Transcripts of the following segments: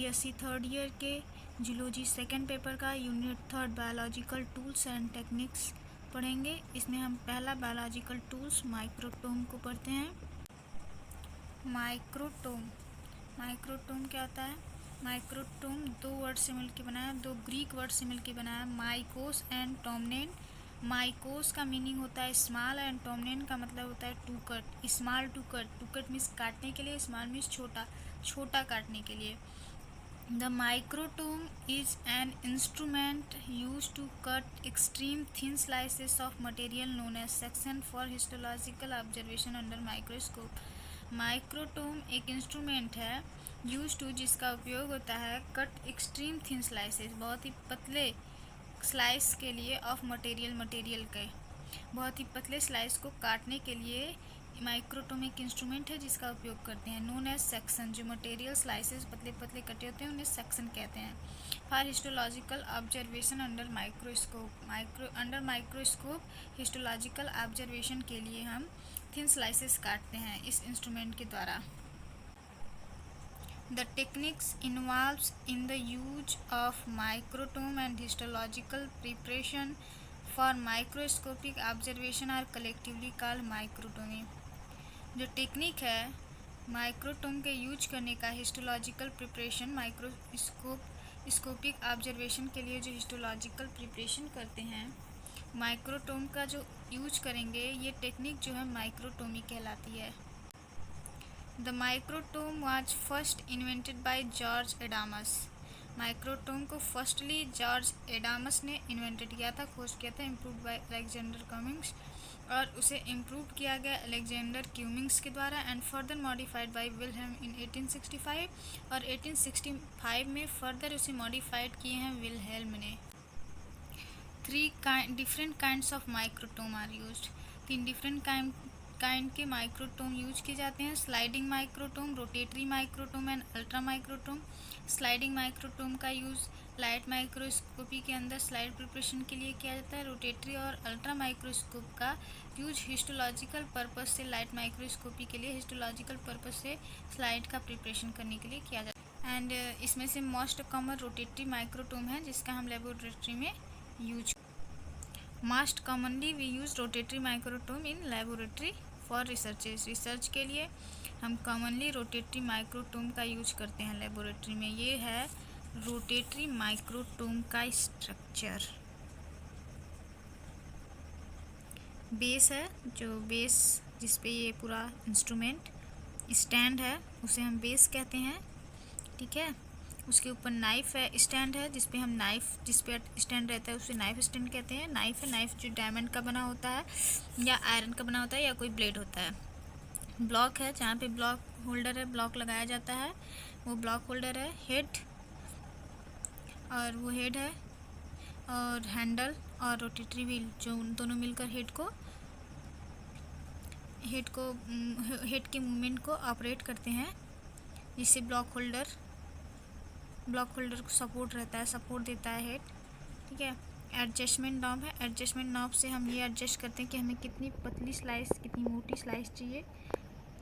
BSc third year के zoology second paper का unit third biological tools and techniques पढ़ेंगे। इसमें हम पहला बायोलॉजिकल टूल्स माइक्रोटोम को पढ़ते हैं। माइक्रोटोम क्या होता है? माइक्रोटोम दो वर्ड से मिलकर बना है, दो ग्रीक वर्ड से मिलकर बना है, माइकोस एंड टोमनेन। माइकोस का मीनिंग होता है स्मॉल एंड टोमनेन का मतलब होता है to cut. Small to cut means काटने के लिए, स्मॉल मीन्स छोटा काटने के लिए। The microtome is an instrument used to cut extreme thin slices of material known as section for histological observation under microscope. Microtome एक इंस्ट्रूमेंट है use to, जिसका उपयोग होता है कट एक्सट्रीम थिन स्लाइसेस, बहुत ही पतले स्लाइस के लिए, ऑफ मटेरियल के बहुत ही पतले स्लाइस को काटने के लिए माइक्रोटोम एक इंस्ट्रूमेंट है जिसका उपयोग करते हैं। नोन एज सेक्शन, जो मटेरियल स्लाइसेस पतले पतले कटे होते हैं उन्हें सेक्शन कहते हैं। For histological observation under microscope histological observation के लिए हम थिन स्लाइसेस काटते हैं इस इंस्ट्रूमेंट के द्वारा। The techniques involved in the use of microtome and histological preparation for microscopic observation are collectively called microtomy. जो टेक्निक है माइक्रोटोम के यूज करने का हिस्टोलॉजिकल प्रिपरेशन, माइक्रोस्कोपिक ऑब्जर्वेशन के लिए जो हिस्टोलॉजिकल प्रिपरेशन करते हैं, माइक्रोटोम का जो यूज करेंगे, ये टेक्निक जो है माइक्रोटोमी कहलाती है। The microtome was first invented by George Adams. Microtome को फर्स्टली जॉर्ज एडामस ने इन्वेंटेड किया था, खोज किया था, इम्प्रूव्ड बाय अलेक्जेंडर क्यूमिंग्स, और उसे इम्प्रूव किया गया अलेक्जेंडर क्यूमिंग्स के द्वारा, and further modified by Wilhelm in 1865, और 1865 में फर्दर उसे मॉडिफाइड किए हैं विलहेम ने। 3 different kinds of microtome are used. 3 different kind के माइक्रोटोम यूज किए जाते हैं। Sliding microtome, rotatory microtome and ultra microtome. Sliding microtome का यूज़ लाइट माइक्रोस्कोपी के अंदर स्लाइड प्रिपरेशन के लिए किया जाता है। रोटेटरी और अल्ट्रा माइक्रोस्कोप का यूज हिस्टोलॉजिकल पर्पस से, लाइट माइक्रोस्कोपी के लिए हिस्टोलॉजिकल पर्पस से स्लाइड का प्रिपरेशन करने के लिए किया जाता है। एंड इसमें से मोस्ट कॉमन रोटेटरी माइक्रोटोम है जिसका हम लेबोरेटरी में use. Most commonly we use rotatory microtome in laboratory for research के लिए हम कॉमनली रोटेटरी माइक्रोटोम का यूज करते हैं लेबोरेटरी में। ये है रोटेटरी माइक्रोटोम का स्ट्रक्चर। बेस है, जो बेस जिस पे ये पूरा इंस्ट्रूमेंट स्टैंड है उसे हम बेस कहते हैं, ठीक है। उसके ऊपर नाइफ है, स्टैंड है जिस पे हम नाइफ, जिस पे स्टैंड रहता है उसे नाइफ स्टैंड कहते हैं। नाइफ है, नाइफ जो डायमंड का बना होता है या आयरन का बना होता है या कोई ब्लेड होता है। ब्लॉक है, जहाँ पे ब्लॉक होल्डर है, ब्लॉक लगाया जाता है, वो ब्लॉक होल्डर है। हेड, और वो हेड है, और हैंडल और रोटेटरी व्हील, जो दोनों मिलकर हेड के मूवमेंट को ऑपरेट करते हैं, जिससे ब्लॉक होल्डर को सपोर्ट रहता है, सपोर्ट देता है हेड, ठीक है। एडजस्टमेंट नॉब है, एडजस्टमेंट नॉब से हम ये एडजस्ट करते हैं कि हमें कितनी पतली स्लाइस, कितनी मोटी स्लाइस चाहिए,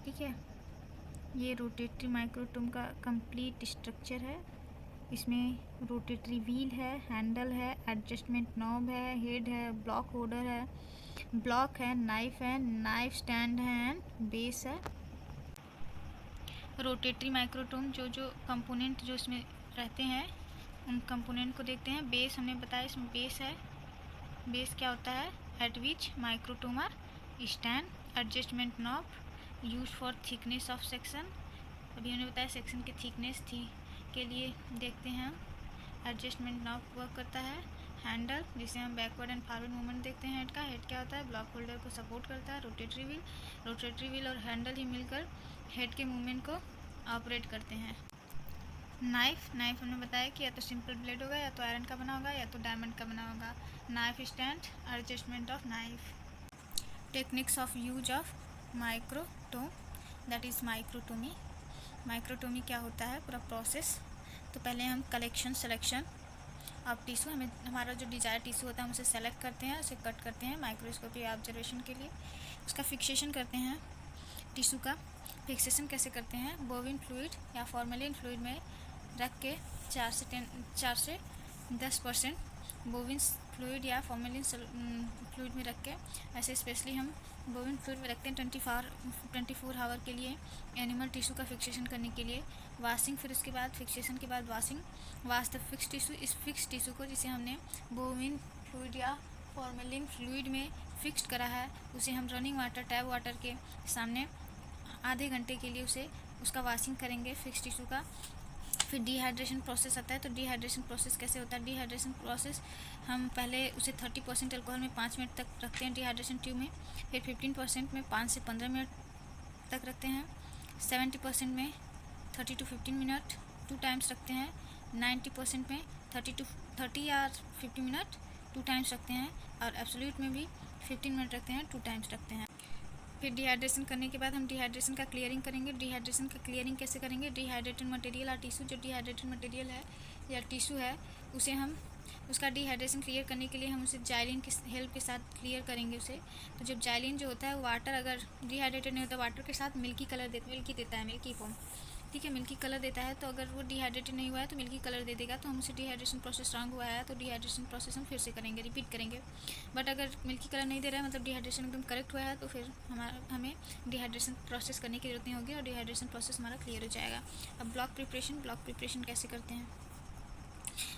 ठीक है। ये रोटेटरी माइक्रोटोम का कंप्लीट स्ट्रक्चर है। इसमें रोटेटरी व्हील है, हैंडल है, एडजस्टमेंट नॉब है, हेड है, ब्लॉक होल्डर है, ब्लॉक है, नाइफ स्टैंड है एंड बेस है। रोटेटरी माइक्रोटोम जो कंपोनेंट जो इसमें रहते हैं उन कंपोनेंट को देखते हैं। बेस हमने बताया, इसमें बेस है। बेस क्या होता है? At which microtome are stand. Adjustment knob use for thickness of section, अभी हमने बताया सेक्शन की थिकनेस के लिए देखते हैं हम। एडजस्टमेंट नॉब वर्क करता है। हैंडल, जिसे हम बैकवर्ड एंड फॉरवर्ड मूवमेंट देखते हैं हेड का। हेड क्या होता है? ब्लॉक होल्डर को सपोर्ट करता है। रोटेटरी व्हील और हैंडल ही मिलकर हेड के मूवमेंट को ऑपरेट करते हैं। नाइफ हमने बताया कि या तो सिंपल ब्लेड होगा, या तो आयरन का बना होगा, या तो डायमंड का बना होगा। Knife stand, adjustment of knife. Techniques of use of microtome, that is microtomy. Microtomy क्या होता है, पूरा प्रोसेस। तो पहले हम सिलेक्शन ऑफ टिश्यू, हमारा जो डिजायर टिश्यू होता है हम उसे सेलेक्ट करते हैं, उसे कट करते हैं माइक्रोस्कोपी ऑब्जर्वेशन के लिए। उसका फिक्सेशन करते हैं। टिश्यू का फिक्सेशन कैसे करते हैं? बोविन फ्लूइड या फॉर्मेलिन फ्लूइड में रख के 4 से 10% बोविन फ्लूइड या फॉर्मेलिन फ्लूइड में रख के, ऐसे स्पेशली हम बोविन फ्लूइड में रखते हैं 24 आवर के लिए एनिमल टिश्यू का फिक्सेशन करने के लिए। वाशिंग, फिर उसके बाद फिक्सेशन के बाद वाश द फिक्स टिश्यू। इस फिक्स टिश्यू को जिसे हमने बोविन फ्लूइड या फॉर्मेलिन फ्लूइड में फिक्स्ड करा है, उसे हम रनिंग वाटर, टैप वाटर के सामने आधे घंटे के लिए उसका वॉशिंग करेंगे फिक्स टिश्यू का। फिर डिहाइड्रेशन प्रोसेस आता है। तो डिहाइड्रेशन प्रोसेस कैसे होता है? डिहाइड्रेशन प्रोसेस हम पहले उसे 30% अल्कोहल में 5 मिनट तक रखते हैं डिहाइड्रेशन ट्यूब में, फिर 15% में 5 से 15 मिनट तक रखते हैं, 70% में 30 to 15 मिनट 2 टाइम्स रखते हैं, 90% में 30 या 50 मिनट 2 टाइम्स रखते हैं, और एब्सोल्यूट में भी 15 मिनट रखते हैं, 2 टाइम्स रखते हैं। फिर डिहाइड्रेशन करने के बाद हम डिहाइड्रेशन का क्लियरिंग करेंगे। डिहाइड्रेशन का क्लियरिंग कैसे करेंगे? डिहाइड्रेटेड मटेरियल और टिश्यू, जो डिहाइड्रेटेड मटेरियल है या टिश्यू है, उसे हम उसका डिहाइड्रेशन क्लियर करने के लिए हम उसे जाइलिन की हेल्प के साथ क्लियर करेंगे उसे। तो जब जाइलिन जो होता है वाटर, अगर डिहाइड्रेटेड नहीं होता, वाटर के साथ मिल्की देता है, मिल्की फॉर्म, ठीक है, मिल्की कलर देता है। तो अगर वो डिहाइड्रेटेड नहीं हुआ है तो मिल्की कलर दे देगा, तो हम उसे डिहाइड्रेशन प्रोसेस रॉन्ग हुआ है, तो डिहाइड्रेशन प्रोसेस हम फिर से करेंगे, रिपीट करेंगे। बट अगर मिल्की कलर नहीं दे रहा है, मतलब डिहाइड्रेशन एकदम करेक्ट हुआ है, तो फिर हमें डिहाइड्रेशन प्रोसेस करने की जरूरत नहीं होगी और डिहाइड्रेशन प्रोसेस हमारा क्लियर हो जाएगा। अब ब्लॉक प्रिपरेशन कैसे करते हैं?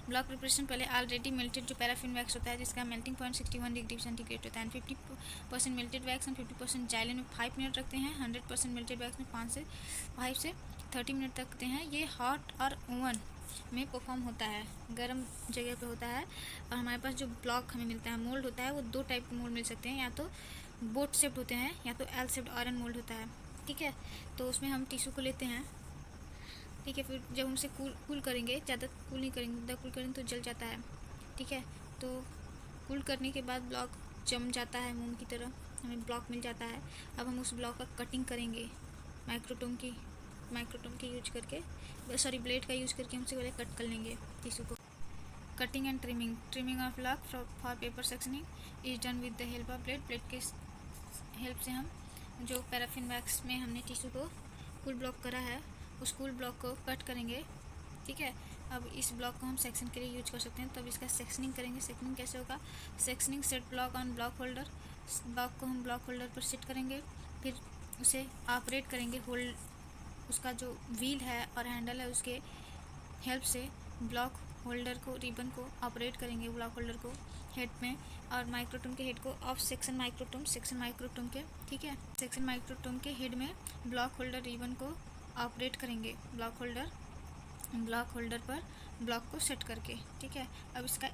ब्लॉक प्रिपरेशन पहले ऑलरेडी मेल्टेड जो पैराफिन वैक्स होता है, जिसका मेल्टिंग पॉइंट 61 डिग्री सेंटीग्रेड होता है, 50% मेल्टेड वैक्स एंड 50% जाइलिन में 5 मिनट रखते हैं, 100% मेल्टेड वैक्स में 5 से 30 मिनट तक रखते हैं। ये हॉट और ओवन में परफॉर्म होता है, गर्म जगह पे होता है। और हमारे पास जो ब्लॉक हमें मिलता है, मोल्ड होता है, वो 2 टाइप के मोल्ड मिल सकते हैं, या तो बोट शेप्ड होते हैं या तो एल शेप्ड आयरन मोल्ड होता है, ठीक है। तो उसमें हम टिश्यू को लेते हैं, ठीक है। फिर जब हम उसे कूल करेंगे, ज़्यादा कूल नहीं करेंगे, ज़्यादा कूल करेंगे तो जल जाता है, ठीक है। तो कूल करने के बाद ब्लॉक जम जाता है, मोम की तरह हमें ब्लॉक मिल जाता है। अब हम उस ब्लॉक का कटिंग करेंगे माइक्रोटोम की यूज करके, ब्लेड का यूज करके हम उसे पहले कट कर लेंगे टिश्यू को। Cutting and trimming of block for paper sectioning is done with the help of blade के हेल्प से हम जो पैराफिन वैक्स में हमने टिश्यू को कूल ब्लॉक करा है, उस कूल ब्लॉक को कट करेंगे, ठीक है। अब इस ब्लॉक को हम सेक्शन के लिए यूज कर सकते हैं, तो अब इसका सेक्शनिंग करेंगे। सेक्शनिंग कैसे होगा? Sectioning set block on block holder. Block को हम ब्लॉक होल्डर पर सेट करेंगे, फिर उसे ऑपरेट करेंगे। उसका जो व्हील है और हैंडल है, उसके हेल्प से ब्लॉक होल्डर को, रिबन को ऑपरेट करेंगे, ब्लॉक होल्डर को हेड में, और माइक्रोटोम के हेड को ऑफ सेक्शन माइक्रोटोम के, ठीक है, सेक्शन माइक्रोटोम के हेड में ब्लॉक होल्डर रिबन को ऑपरेट करेंगे, ब्लॉक होल्डर पर ब्लॉक को सेट करके, ठीक है। अब इसका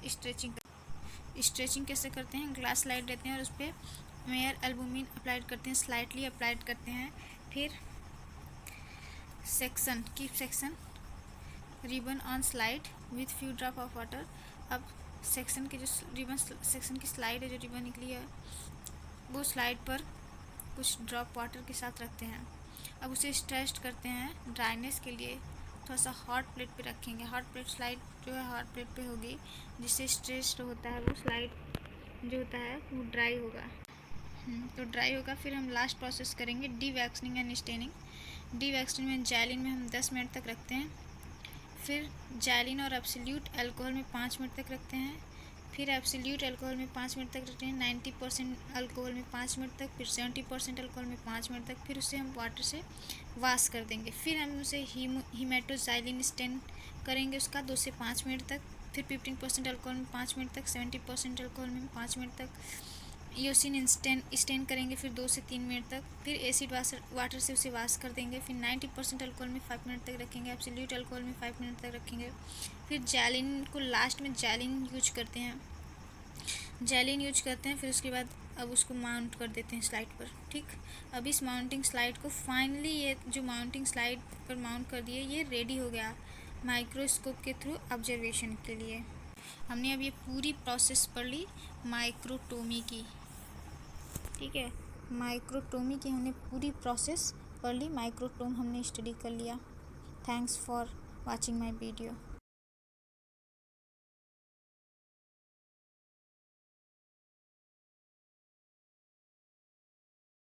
स्ट्रेचिंग कैसे करते हैं? ग्लास स्लाइड लेते हैं और उस पर मेयर एल्बुमिन अप्लाइड करते हैं, स्लाइटली अप्लाइड करते हैं। फिर section ribbon on slide with few drop of water. अब सेक्शन की जो रिबन सेक्शन की स्लाइड है, जो रिबन निकली है, वो स्लाइड पर कुछ ड्रॉप वाटर के साथ रखते हैं। अब उसे स्ट्रेच करते हैं ड्राइनेस के लिए, थोड़ा सा हॉट प्लेट पे रखेंगे। हॉट प्लेट स्लाइड जो है हॉट प्लेट पे होगी, जिससे स्ट्रेच होता है वो स्लाइड जो होता है वो ड्राई होगा, तो ड्राई होगा। फिर हम लास्ट प्रोसेस करेंगे D waxing and staining. D waxing में जाइलिन में हम 10 मिनट तक रखते हैं, फिर जाइलिन और एब्सोल्यूट अल्कोहल में 5 मिनट तक रखते हैं, फिर एब्सोल्यूट अल्कोहल में 5 मिनट तक रखते हैं, 90% अल्कोहल में 5 मिनट तक, फिर 70% अल्कोहल में 5 मिनट तक, फिर उसे हम वाटर से वॉश कर देंगे। फिर हम उसे हीमेटोजाइलिन स्टेन करेंगे उसका 2 से 5 मिनट तक, फिर 15% अल्कोहल में 5 मिनट तक, 70% अल्कोहल में 5 मिनट तक ईओसिन स्टेन करेंगे, फिर 2 से 3 मिनट तक, फिर एसिड वाटर से उसे वॉश कर देंगे, फिर 90% अल्कोहल में 5 मिनट तक रखेंगे, एब्सोल्यूट अल्कोहल में 5 मिनट तक रखेंगे। फिर जाइलिन को लास्ट में जाइलिन यूज करते हैं, फिर उसके बाद अब उसको माउंट कर देते हैं स्लाइड पर, ठीक। अब इस माउंटिंग स्लाइड को फाइनली, ये जो माउंटिंग स्लाइड पर माउंट कर दिए, ये रेडी हो गया माइक्रोस्कोप के थ्रू ऑब्जर्वेशन के लिए। हमने अब ये पूरी प्रोसेस पढ़ ली माइक्रोटोमी की, ठीक है। माइक्रोटोमी की हमने पूरी प्रोसेस पढ़ ली, माइक्रोटोम हमने स्टडी कर लिया। Thanks for watching my video.